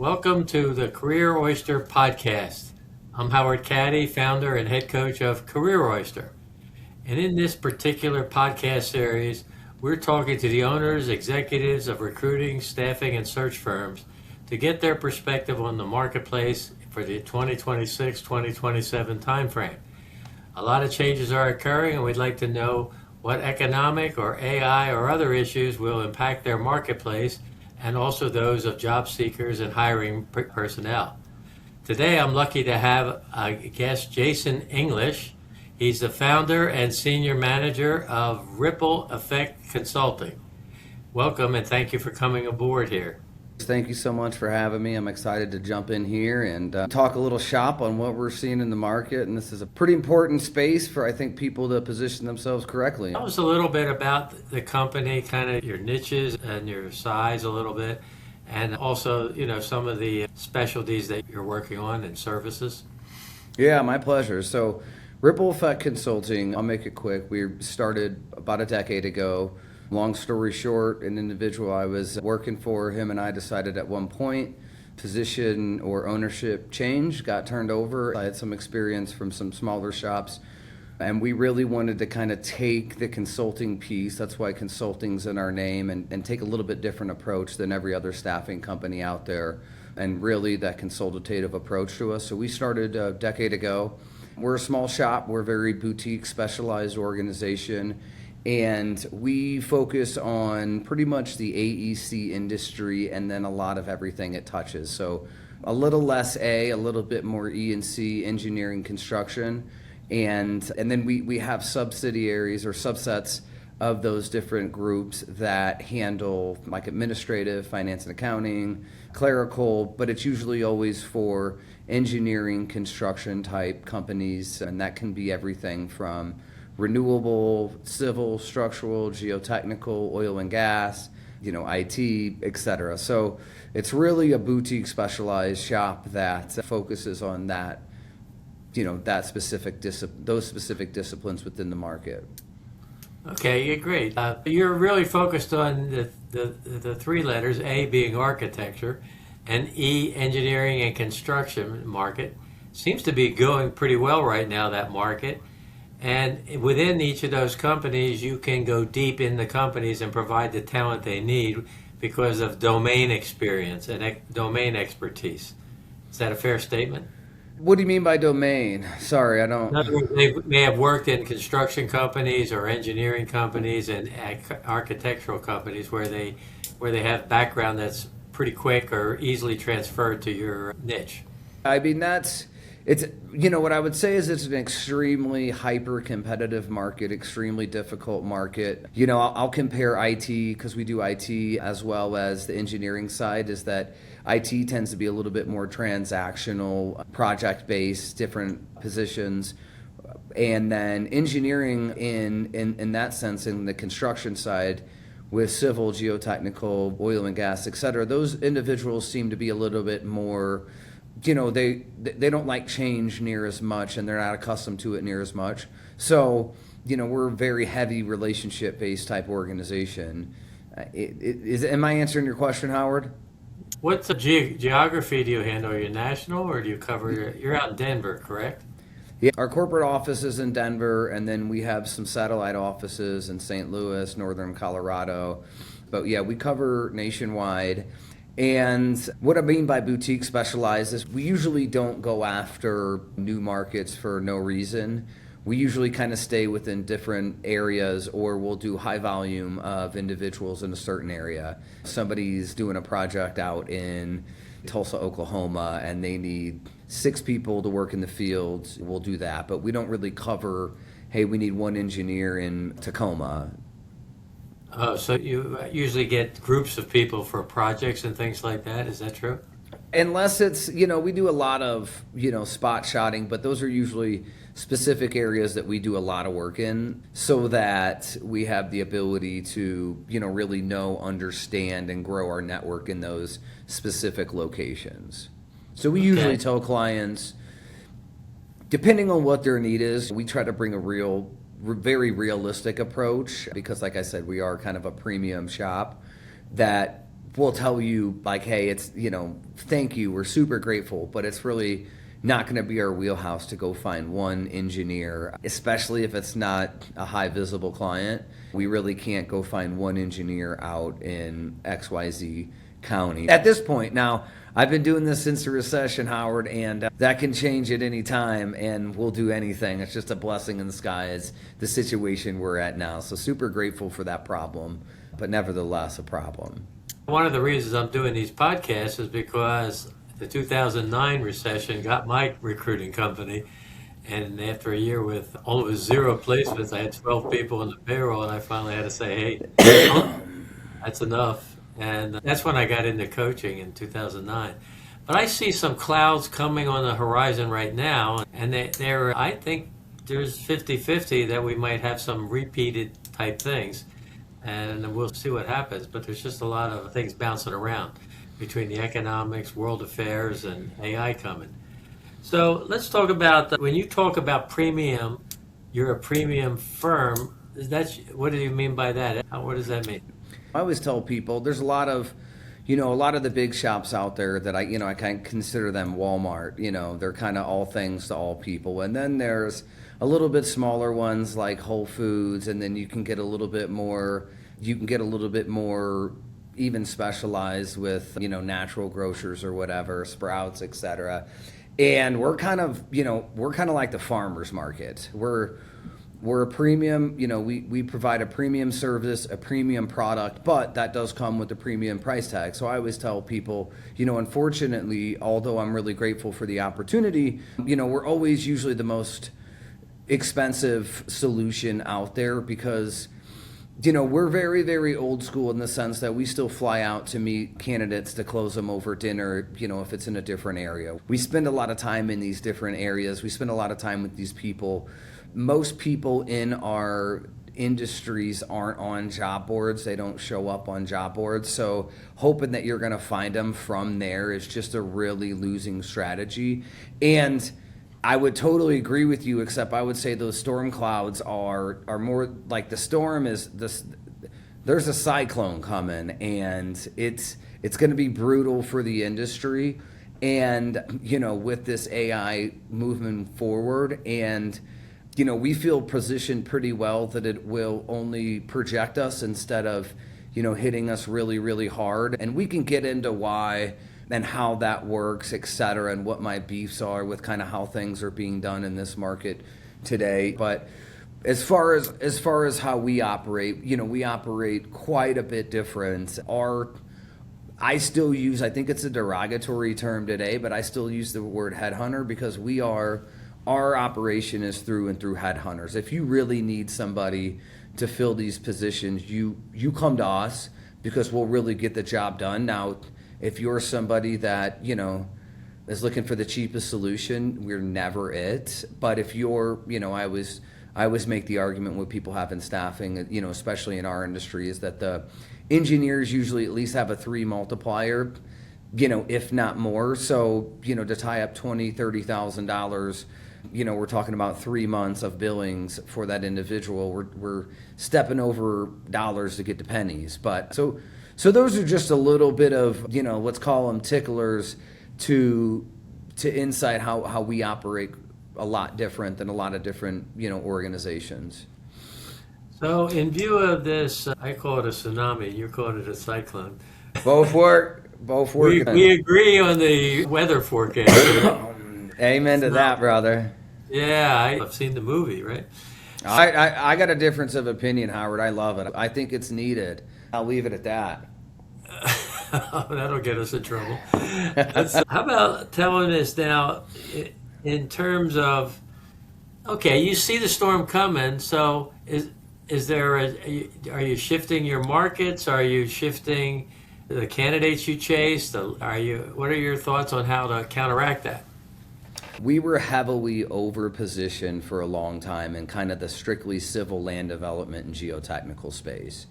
Welcome to the Career Oyster podcast. I'm Howard Caddy, founder and head coach of Career Oyster. And in this particular podcast series, we're talking to the owners, executives of recruiting, staffing, and search firms to get their perspective on the marketplace for the 2026-2027 timeframe. A lot of changes are occurring, and we'd like to know what economic or AI or other issues will impact their marketplace and also those of job seekers and hiring personnel. Today, I'm lucky to have a guest, Jason English. He's the founder and senior manager of Ripple Effect Consulting. Welcome, and thank you for coming aboard here. Thank you so much for having me. I'm excited to jump in here and talk a little shop on what we're seeing in the market. And this is a pretty important space for, I think, people to position themselves correctly. Tell us a little bit about the company, kind of your niches and your size a little bit, and also, some of the specialties that you're working on and services. Yeah, my pleasure. So Ripple Effect Consulting, I'll make it quick. We started about a decade ago. Long story short, an individual I was working for, him and I decided at one point, position or ownership change, got turned over. I had some experience from some smaller shops, and we really wanted to kind of take the consulting piece, that's why consulting's in our name, and take a little bit different approach than every other staffing company out there, and really that consultative approach to us. So we started a decade ago. We're a small shop, we're a very boutique, specialized organization, and we focus on pretty much the AEC industry and then a lot of everything it touches. So a little less a little bit more E and C, engineering, construction, and then we have subsidiaries or subsets of those different groups that handle like administrative, finance and accounting, clerical, but it's usually always for engineering, construction type companies, and that can be everything from renewable, civil, structural, geotechnical, oil and gas, IT, etc. So it's really a boutique specialized shop that focuses on that, that specific those specific disciplines within the market. Okay, yeah, great. You're really focused on the three letters, A being architecture, and E, engineering and construction market. Seems to be going pretty well right now, that market. And within each of those companies, you can go deep in the companies and provide the talent they need because of domain experience and domain expertise. Is that a fair statement? What do you mean by domain? Sorry, I don't. In other words, they may have worked in construction companies or engineering companies and architectural companies where they have background that's pretty quick or easily transferred to your niche. I mean, it's what I would say is it's an extremely hyper-competitive market, extremely difficult market. I'll compare IT, because we do IT as well as the engineering side, is that IT tends to be a little bit more transactional, project-based, different positions. And then engineering in that sense, in the construction side, with civil, geotechnical, oil and gas, et cetera, those individuals seem to be a little bit more, they don't like change near as much, and they're not accustomed to it near as much. So, we're a very heavy relationship-based type organization. Am I answering your question, Howard? What geography do you handle? Are you national, or do you cover? You're out in Denver, correct? Yeah, our corporate office is in Denver, and then we have some satellite offices in St. Louis, northern Colorado. But yeah, we cover nationwide. And what I mean by boutique specialized is we usually don't go after new markets for no reason. We usually kind of stay within different areas, or we'll do high volume of individuals in a certain area. Somebody's doing a project out in Tulsa, Oklahoma, and they need 6 people to work in the field. We'll do that, but we don't really cover, hey, we need 1 engineer in Tacoma. Oh, so you usually get groups of people for projects and things like that. Is that true? Unless it's, we do a lot of, spot shotting, but those are usually specific areas that we do a lot of work in so that we have the ability to, really know, understand, and grow our network in those specific locations. So we usually tell clients, depending on what their need is, we try to bring a very realistic approach because, like I said, we are kind of a premium shop that will tell you like, hey, it's, thank you, we're super grateful, but it's really not going to be our wheelhouse to go find one engineer, especially if it's not a high visible client. We really can't go find one engineer out in XYZ county. At this point now, I've been doing this since the recession, Howard, and that can change at any time, and we'll do anything. It's just a blessing in the sky is the situation we're at now. So super grateful for that problem, but nevertheless a problem. One of the reasons I'm doing these podcasts is because the 2009 recession got my recruiting company, and after a year with almost zero placements, I had 12 people on the payroll, and I finally had to say, hey, that's enough. And that's when I got into coaching in 2009. But I see some clouds coming on the horizon right now, and I think there's 50-50 that we might have some repeated type things, and we'll see what happens. But there's just a lot of things bouncing around between the economics, world affairs, and AI coming. So let's talk about, when you talk about premium, you're a premium firm. What do you mean by that? What does that mean? I always tell people there's a lot of the big shops out there that I kind of consider them Walmart. They're kind of all things to all people. And then there's a little bit smaller ones like Whole Foods, and then you can get a little bit more even specialized with, natural grocers or whatever, Sprouts, etc. And we're kind of like the farmers market. We're a premium, we provide a premium service, a premium product, but that does come with a premium price tag. So I always tell people, unfortunately, although I'm really grateful for the opportunity, we're always usually the most expensive solution out there because, we're very, very old school in the sense that we still fly out to meet candidates to close them over dinner, if it's in a different area. We spend a lot of time in these different areas. We spend a lot of time with these people. Most people in our industries aren't on job boards. They don't show up on job boards. So hoping that you're going to find them from there is just a really losing strategy. And I would totally agree with you, except I would say those storm clouds are more like the storm is this. There's a cyclone coming, and it's going to be brutal for the industry. And with this AI moving forward, and we feel positioned pretty well that it will only project us instead of, hitting us really, really hard. And we can get into why and how that works, et cetera, and what my beefs are with kind of how things are being done in this market today. But as far as how we operate, we operate quite a bit different. I still use, I think it's a derogatory term today, but I still use the word headhunter because our operation is through and through headhunters. If you really need somebody to fill these positions, you come to us because we'll really get the job done. Now, if you're somebody that, is looking for the cheapest solution, we're never it. But if you're, I always make the argument with people having staffing, especially in our industry, is that the engineers usually at least have a 3 multiplier, if not more. So, to tie up $20,000, $30,000, we're talking about 3 months of billings for that individual. We're stepping over dollars to get to pennies. But so those are just a little bit of, let's call them ticklers to insight how we operate a lot different than a lot of different, organizations. So in view of this, I call it a tsunami, you call it a cyclone. Both work. We agree on the weather forecast. Amen to that, brother. Yeah, I've seen the movie, right? I got a difference of opinion, Howard. I love it. I think it's needed. I'll leave it at that. That'll get us in trouble. How about telling us now, in terms of, okay, you see the storm coming, so are you shifting your markets? Are you shifting the candidates you chase? What are your thoughts on how to counteract that? We were heavily over-positioned for a long time in kind of the strictly civil land development and geotechnical space.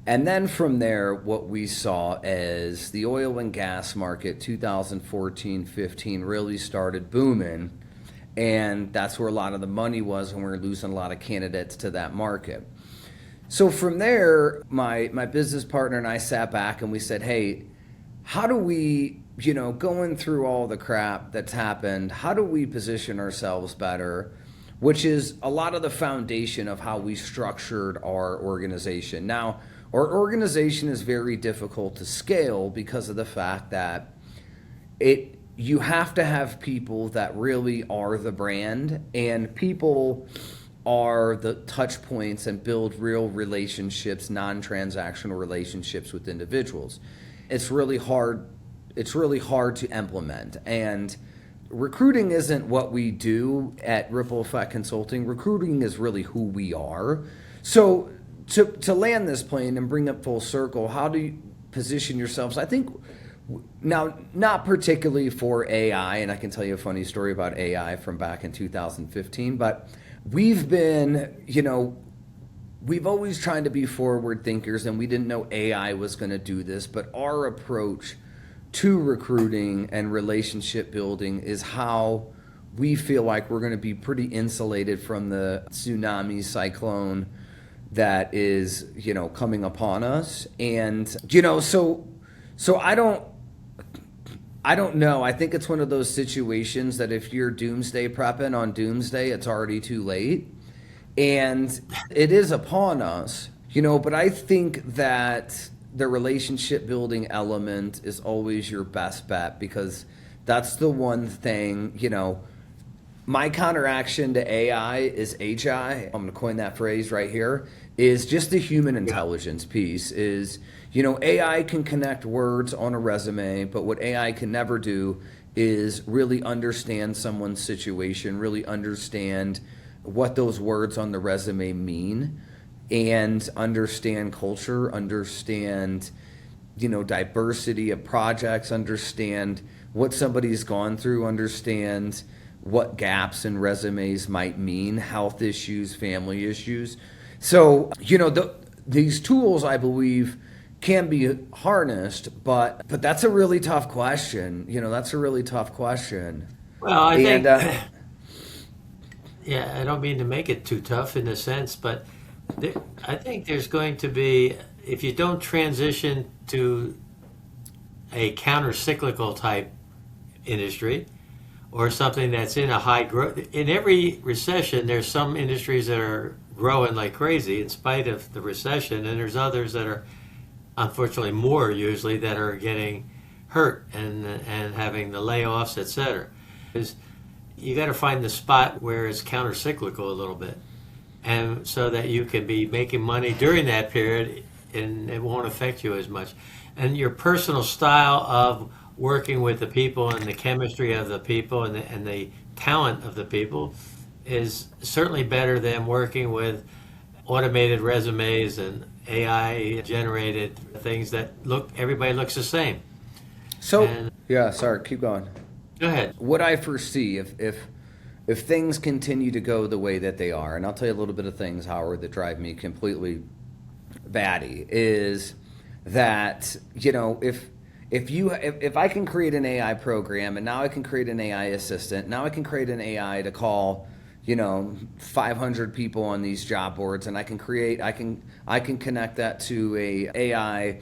And then from there, what we saw as the oil and gas market 2014-15 really started booming, and that's where a lot of the money was, and we were losing a lot of candidates to that market. So from there, my business partner and I sat back and we said, hey, how do we, going through all the crap that's happened, how do we position ourselves better? Which is a lot of the foundation of how we structured our organization. Now, our organization is very difficult to scale because of the fact that you have to have people that really are the brand, and people are the touch points and build real relationships, non-transactional relationships with individuals. It's really hard to implement. And recruiting isn't what we do at Ripple Effect Consulting. Recruiting is really who we are. So to land this plane and bring it full circle, how do you position yourselves? I think now, not particularly for AI, and I can tell you a funny story about AI from back in 2015, but we've always tried to be forward thinkers, and we didn't know AI was going to do this, but our approach to recruiting and relationship building is how we feel like we're going to be pretty insulated from the tsunami cyclone that is, coming upon us. And, so I don't know. I think it's one of those situations that if you're doomsday prepping on doomsday, it's already too late. And it is upon us, but I think that the relationship building element is always your best bet, because that's the one thing, my counteraction to AI is HI. I'm going to coin that phrase right here, is just the human intelligence piece. Is, AI can connect words on a resume, but what AI can never do is really understand someone's situation, really understand what those words on the resume mean, and understand culture, understand, diversity of projects, understand what somebody's gone through, understand what gaps in resumes might mean, health issues, family issues. So, these tools, I believe, can be harnessed, but that's a really tough question. That's a really tough question. Well, I think, yeah, I don't mean to make it too tough in a sense, but I think there's going to be, if you don't transition to a counter-cyclical type industry, or something that's in a high growth. In every recession, there's some industries that are growing like crazy in spite of the recession, and there's others that are, unfortunately, more usually, that are getting hurt and having the layoffs, etc. Is you got to find the spot where it's counter-cyclical a little bit, and so that you can be making money during that period, and it won't affect you as much. And your personal style of working with the people and the chemistry of the people and the talent of the people is certainly better than working with automated resumes and AI generated things that everybody looks the same. So, yeah, sorry, keep going. Go ahead. What I foresee if things continue to go the way that they are, and I'll tell you a little bit of things, Howard, that drive me completely batty, is that, if I can create an AI program, and now I can create an AI assistant, now I can create an AI to call, 500 people on these job boards, and I can connect that to a AI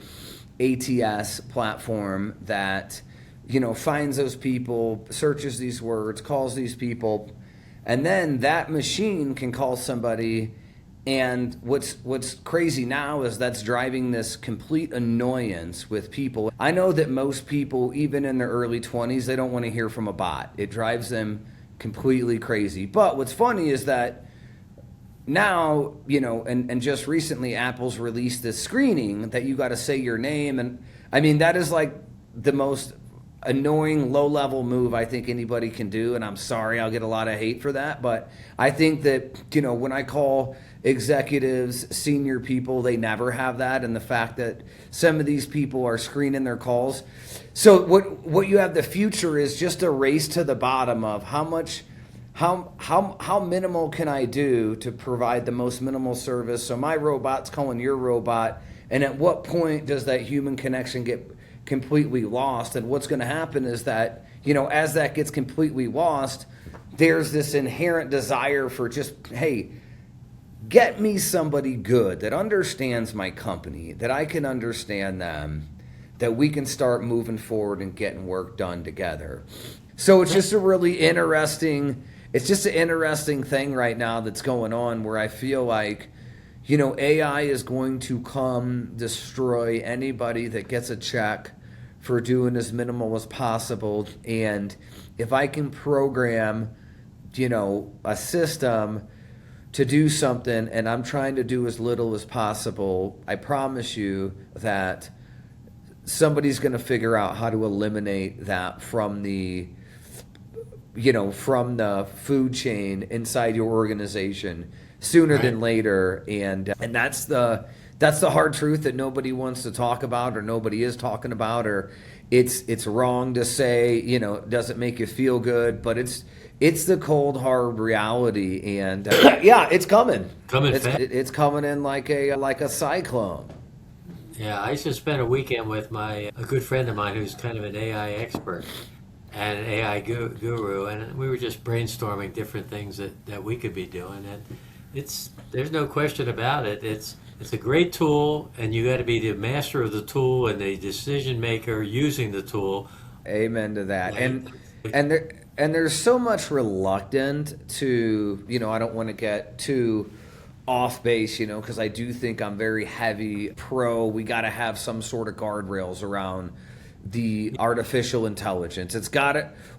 ATS platform that, finds those people, searches these words, calls these people, and then that machine can call somebody. And what's crazy now is that's driving this complete annoyance with people. I know that most people, even in their early 20s, they don't want to hear from a bot. It drives them completely crazy. But what's funny is that now, and just recently Apple's released this screening that you got to say your name. And I mean, that is like the most annoying low-level move I think anybody can do. And I'm sorry, I'll get a lot of hate for that. But I think that, when I call executives, senior people, they never have that, and the fact that some of these people are screening their calls. So what you have, the future is just a race to the bottom of how minimal can I do to provide the most minimal service, so my robot's calling your robot, and at what point does that human connection get completely lost? And what's going to happen is that, as that gets completely lost, there's this inherent desire for just, hey, get me somebody good that understands my company, that I can understand them, that we can start moving forward and getting work done together. So it's just a really interesting, it's just an interesting thing right now that's going on where I feel like, AI is going to come destroy anybody that gets a check for doing as minimal as possible. And if I can program, a system to do something and I'm trying to do as little as possible, I promise you that somebody's going to figure out how to eliminate that from the food chain inside your organization sooner than later. And that's the hard truth that nobody wants to talk about, or nobody is talking about, or it's wrong to say, it doesn't make you feel good, but it's the cold hard reality. And yeah, it's coming. It's coming in like a cyclone. Yeah, I used to spend a weekend with a good friend of mine who's kind of an AI expert and an AI guru, and we were just brainstorming different things that we could be doing. And there's no question about it. It's a great tool, and you got to be the master of the tool and the decision maker using the tool. Amen to that. And there's so much reluctant to, I don't want to get too off base, because I do think I'm very heavy pro. We got to have some sort of guardrails around the artificial intelligence.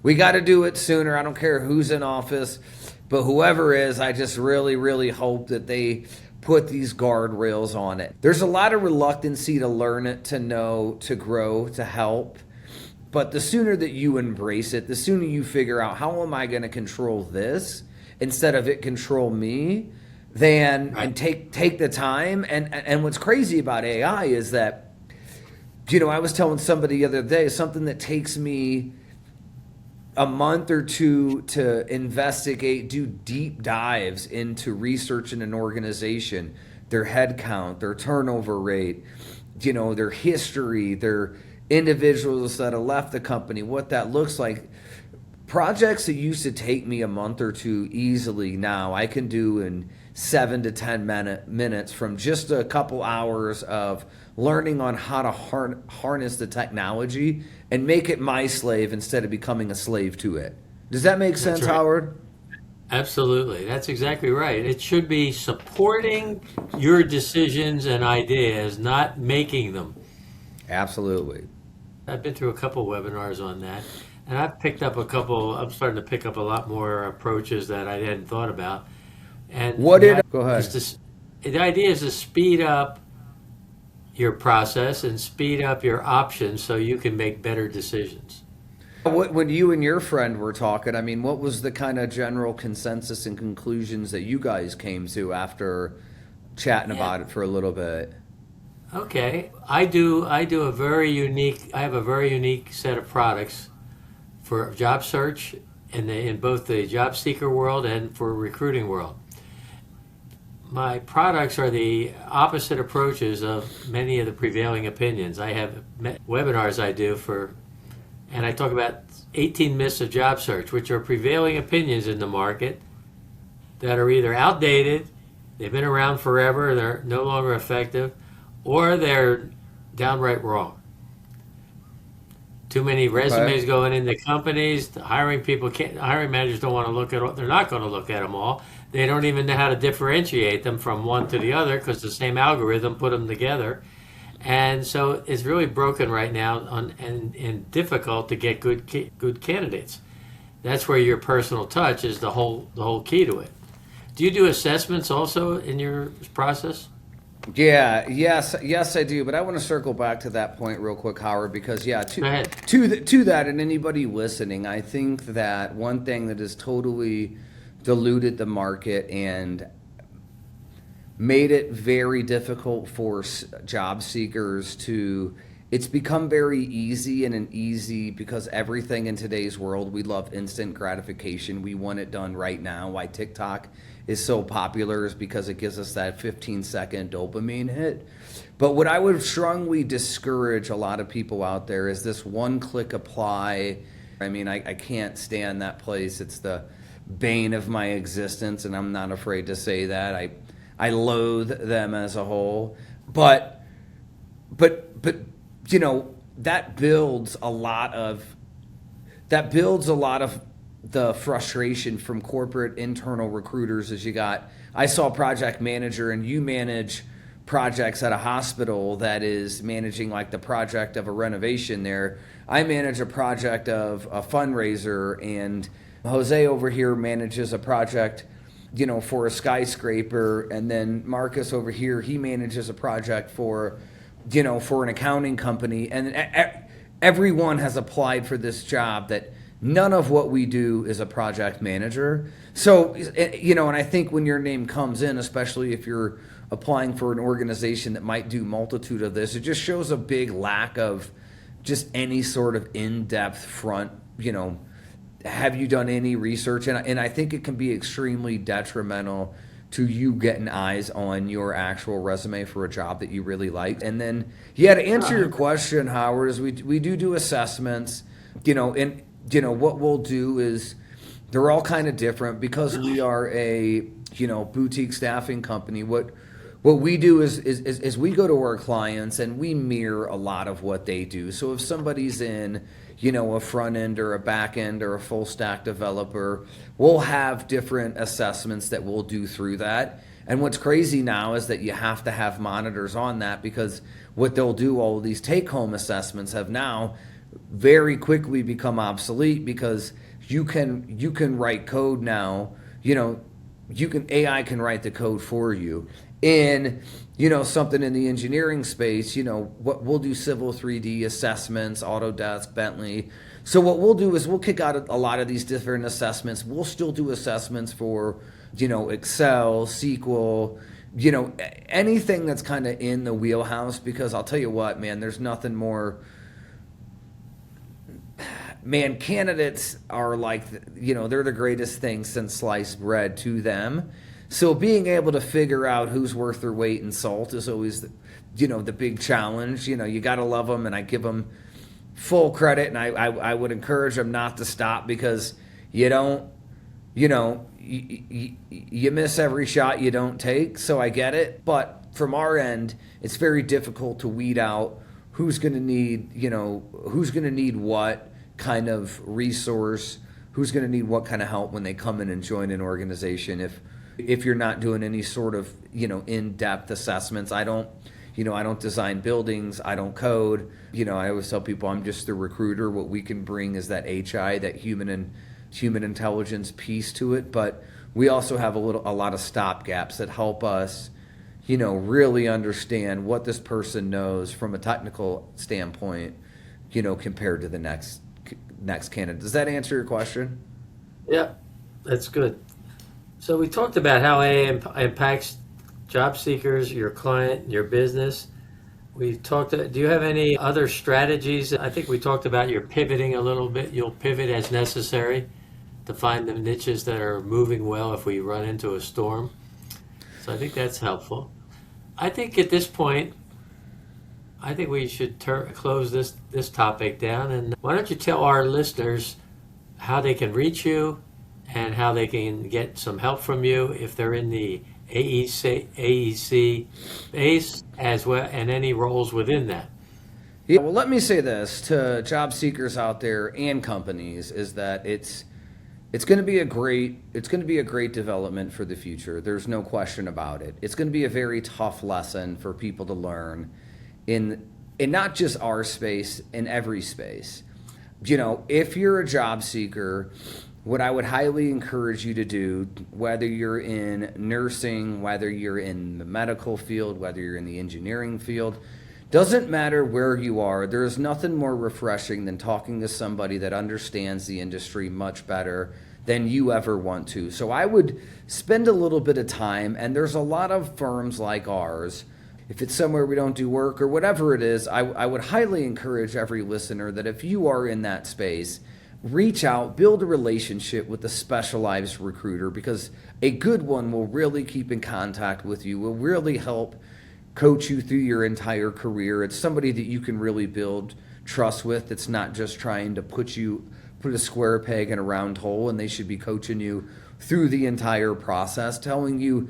We got to do it sooner. I don't care who's in office, but whoever is, I just really, really hope that they put these guardrails on it. There's a lot of reluctancy to learn it, to know, to grow, to help. But the sooner that you embrace it, the sooner you figure out, how am I going to control this instead of it control me, and take the time. And what's crazy about AI is that, I was telling somebody the other day, something that takes me a month or two to investigate, do deep dives into researching an organization, their head count, their turnover rate, their history, their individuals that have left the company, what that looks like. Projects that used to take me a month or two easily, now I can do in 7 to 10 minutes from just a couple hours of learning on how to harness the technology and make it my slave instead of becoming a slave to it. Does that make sense, That's right. Howard? Absolutely. That's exactly right. It should be supporting your decisions and ideas, not making them. Absolutely. I've been through a couple webinars on that, and I'm starting to pick up a lot more approaches that I hadn't thought about. And Go ahead. The idea is to speed up your process and speed up your options so you can make better decisions. When you and your friend were talking, what was the kind of general consensus and conclusions that you guys came to after chatting about it for a little bit? Okay, I have a very unique set of products for job search in both the job seeker world and for recruiting world. My products are the opposite approaches of many of the prevailing opinions. I have webinars I do and I talk about 18 myths of job search, which are prevailing opinions in the market that are either outdated, they've been around forever, they're no longer effective, or they're downright wrong. Too many resumes going into companies. The hiring managers don't want to look at. They're not going to look at them all. They don't even know how to differentiate them from one to the other because the same algorithm put them together. And so it's really broken right now and difficult to get good candidates. That's where your personal touch is the whole key to it. Do you do assessments also in your process? Yes, I do. But I want to circle back to that point real quick, Howard, because Go ahead. to that, and anybody listening, I think that one thing that has totally diluted the market and made it very difficult for job seekers it's become very easy because everything in today's world, we love instant gratification. We want it done right now. Why TikTok is so popular is because it gives us that 15-second dopamine hit. But what I would strongly discourage a lot of people out there is this one-click apply. I can't stand that place. It's the bane of my existence, and I'm not afraid to say that. I loathe them as a whole. But you know, that builds a lot of the frustration from corporate internal recruiters. As you got, I saw project manager, and you manage projects at a hospital that is managing like the project of a renovation there. I manage a project of a fundraiser, and Jose over here manages a project, you know, for a skyscraper, and then Marcus over here, he manages a project for, you know, for an accounting company, and everyone has applied for this job. That none of what we do is a project manager. So, you know, and I think when your name comes in, especially if you're applying for an organization that might do multitude of this, it just shows a big lack of just any sort of in-depth front, you know, have you done any research? And I think it can be extremely detrimental to you getting eyes on your actual resume for a job that you really like. And then, yeah, to answer your question, Howard, is we do assessments, you know, and, you know, what we'll do is they're all kind of different because we are a, you know, boutique staffing company. What we do is we go to our clients and we mirror a lot of what they do. So if somebody's in, you know, a front end or a back end or a full stack developer, we'll have different assessments that we'll do through that. And what's crazy now is that you have to have monitors on that, because what they'll do, all of these take home assessments have now very quickly become obsolete, because you can write code now, you know, AI can write the code for you. In, you know, something in the engineering space, you know, what we'll do Civil 3D assessments, Autodesk, Bentley. So what we'll do is we'll kick out a lot of these different assessments. We'll still do assessments for, you know, Excel, SQL, you know, anything that's kind of in the wheelhouse, because I'll tell you what, man, there's nothing more. Man, candidates are like, you know, they're the greatest thing since sliced bread to them. So being able to figure out who's worth their weight in salt is always, you know, the big challenge. You know, you got to love them, and I give them full credit, and I would encourage them not to stop, because you don't, you know, you miss every shot you don't take. So I get it. But from our end, it's very difficult to weed out who's going to need, you know, who's going to need what kind of resource, who's going to need what kind of help when they come in and join an organization. If you're not doing any sort of, you know, in-depth assessments, I don't design buildings, I don't code. You know, I always tell people I'm just the recruiter. What we can bring is that HI, that human intelligence piece to it. But we also have a lot of stopgaps that help us, you know, really understand what this person knows from a technical standpoint, you know, compared to the next candidate. Does that answer your question? Yeah, that's good. So we talked about how AI impacts job seekers, your client, your business. Do you have any other strategies? I think we talked about your pivoting a little bit. You'll pivot as necessary to find the niches that are moving well if we run into a storm. So I think that's helpful. I think at this point, I think we should close this topic down. And why don't you tell our listeners how they can reach you and how they can get some help from you if they're in the AEC space as well, and any roles within that. Yeah, well, let me say this to job seekers out there and companies, is that it's going to be a great development for the future. There's no question about it. It's going to be a very tough lesson for people to learn in not just our space, in every space. You know, if you're a job seeker, what I would highly encourage you to do, whether you're in nursing, whether you're in the medical field, whether you're in the engineering field, doesn't matter where you are, there's nothing more refreshing than talking to somebody that understands the industry much better than you ever want to. So I would spend a little bit of time, and there's a lot of firms like ours. If it's somewhere we don't do work or whatever it is, I would highly encourage every listener that if you are in that space, reach out, build a relationship with a specialized recruiter, because a good one will really keep in contact with you, will really help coach you through your entire career. It's somebody that you can really build trust with. It's not just trying to put a square peg in a round hole, and they should be coaching you through the entire process, telling you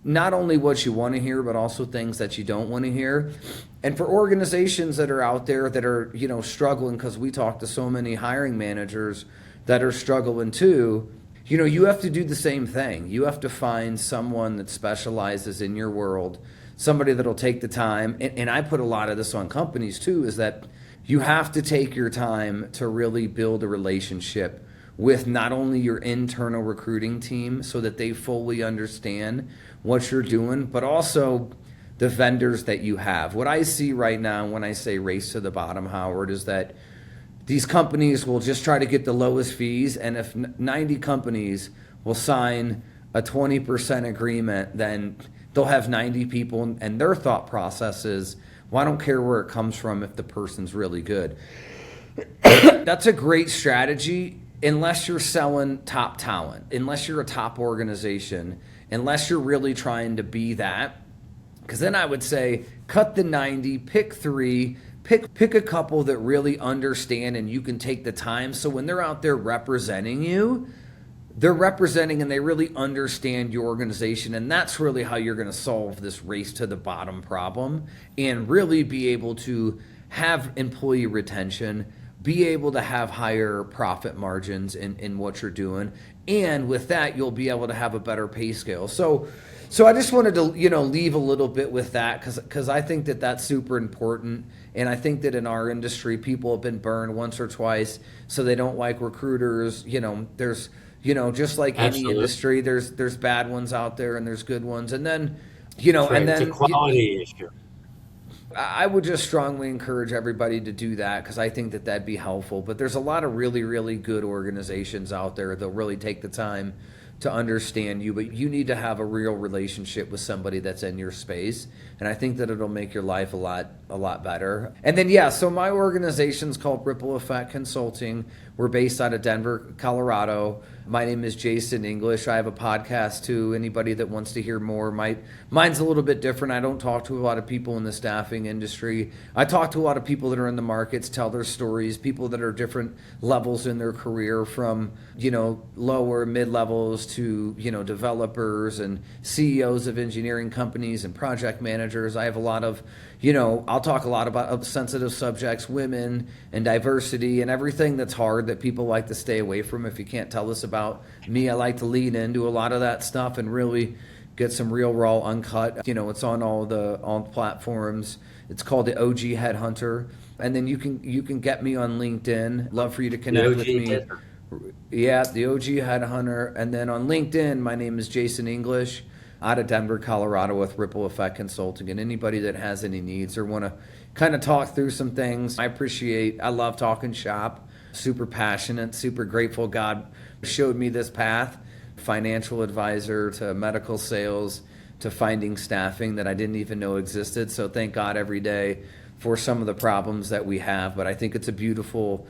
not only what you want to hear, but also things that you don't want to hear. And for organizations that are out there that are, struggling, because we talk to so many hiring managers that are struggling too, you have to do the same thing. You have to find someone that specializes in your world, somebody that'll take the time. And I put a lot of this on companies too, is that you have to take your time to really build a relationship with not only your internal recruiting team so that they fully understand what you're doing, but also the vendors that you have. What I see right now when I say race to the bottom, Howard, is that these companies will just try to get the lowest fees, and if 90 companies will sign a 20% agreement, then they'll have 90 people, and their thought process is, well, I don't care where it comes from if the person's really good. That's a great strategy unless you're selling top talent, unless you're a top organization, unless you're really trying to be that. Because then I would say cut the 90, pick 3, pick a couple that really understand and you can take the time. So when they're out there representing you, they're representing and they really understand your organization. And that's really how you're going to solve this race to the bottom problem and really be able to have employee retention, be able to have higher profit margins in what you're doing. And with that, you'll be able to have a better pay scale. So I just wanted to, leave a little bit with that because I think that that's super important. And I think that in our industry, people have been burned once or twice, so they don't like recruiters. There's, just like Absolutely. any industry, there's bad ones out there and there's good ones. And then, Right. It's a quality issue. I would just strongly encourage everybody to do that because I think that that'd be helpful. But there's a lot of really, really good organizations out there that'll really take the time to understand you, but you need to have a real relationship with somebody that's in your space. And I think that it'll make your life a lot better. And then, so my organization's called Ripple Effect Consulting. We're based out of Denver, Colorado. My name is Jason English. I have a podcast too. Anybody that wants to hear more, mine's a little bit different. I don't talk to a lot of people in the staffing industry. I talk to a lot of people that are in the markets, tell their stories, people that are different levels in their career from, lower mid-levels to, developers and CEOs of engineering companies and project managers. I have a lot of, I'll talk a lot about sensitive subjects, women and diversity and everything that's hard that people like to stay away from. If you can't tell us about me, I like to lean into a lot of that stuff and really get some real raw uncut. It's on all the platforms. It's called the OG Headhunter. And then you can get me on LinkedIn. Love for you to connect with me. Yeah, the OG Headhunter. And then on LinkedIn, my name is Jason English, out of Denver, Colorado, with Ripple Effect Consulting. And anybody that has any needs or want to kind of talk through some things, I love talking shop. Super passionate, super grateful God showed me this path, financial advisor to medical sales to finding staffing that I didn't even know existed. So thank God every day for some of the problems that we have. But I think it's a beautiful,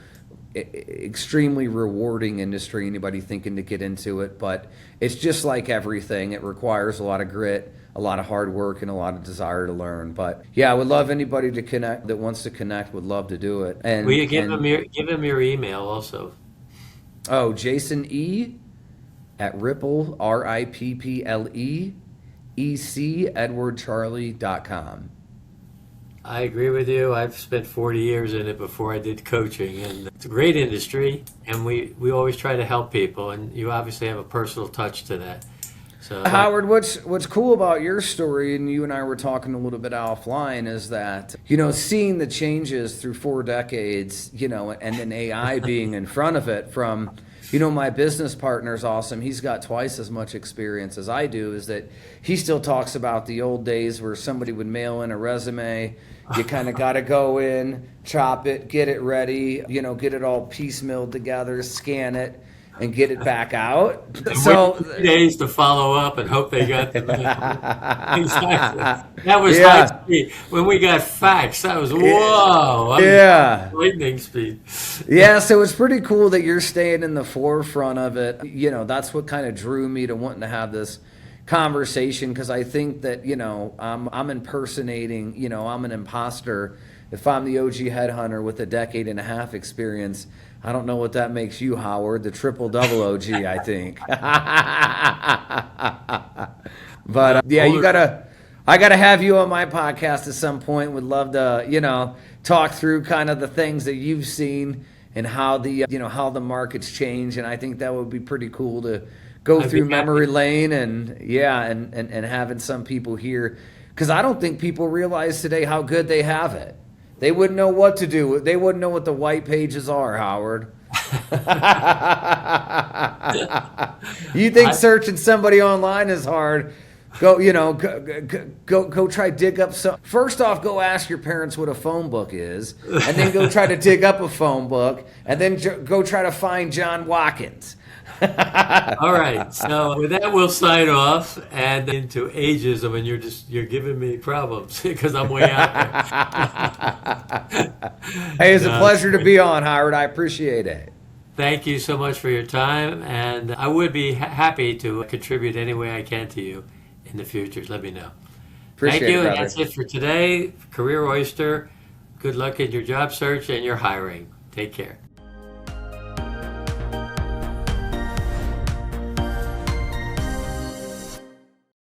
extremely rewarding industry, anybody thinking to get into it. But it's just like everything. It requires a lot of grit, a lot of hard work, and a lot of desire to learn. But I would love anybody to connect that wants to connect, would love to do it. And Will you give him your email also? Oh, Jason E at Ripple, RIPPLE, EC, EdwardCharlie.com. I agree with you. I've spent 40 years in it before I did coaching, and it's a great industry, and we always try to help people, and you obviously have a personal touch to that. So Howard, what's cool about your story, and you and I were talking a little bit offline, is that, seeing the changes through 4 decades, and then AI being in front of it from, my business partner's awesome. He's got twice as much experience as I do, is that he still talks about the old days where somebody would mail in a resume. You kind of got to go in, chop it, get it ready, get it all piecemealed together, scan it, and get it back out. So 3 days to follow up and hope they got the exactly. That was high speed. When we got fax, that was whoa. Lightning speed. Yeah, so it's pretty cool that you're staying in the forefront of it. That's what kind of drew me to wanting to have this conversation, because I think that I'm impersonating. I'm an imposter. If I'm the OG headhunter with a decade and a half experience, I don't know what that makes you, Howard, the triple double OG, I think. But yeah, Older- I gotta have you on my podcast at some point. Would love to, talk through kind of the things that you've seen and how how the market's changed. And I think that would be pretty cool to go I'd be through memory happy. lane and yeah, and having some people here. Because I don't think people realize today how good they have it. They wouldn't know what to do. They wouldn't know what the white pages are, Howard. You think I, searching somebody online is hard? Go try dig up some. First off, go ask your parents what a phone book is, and then go try to dig up a phone book, and then go try to find John Watkins. all right. So with that, we'll sign off and into ageism, and you're giving me problems because I'm way out there. Hey, it's a No, pleasure to be on, Howard. I appreciate it. thank you so much for your time, and I would be happy to contribute any way I can to you in the future. Let me know. Thank Appreciate you, it, and brother. that's it for today. Career Oyster. Good luck in your job search and your hiring. Take care.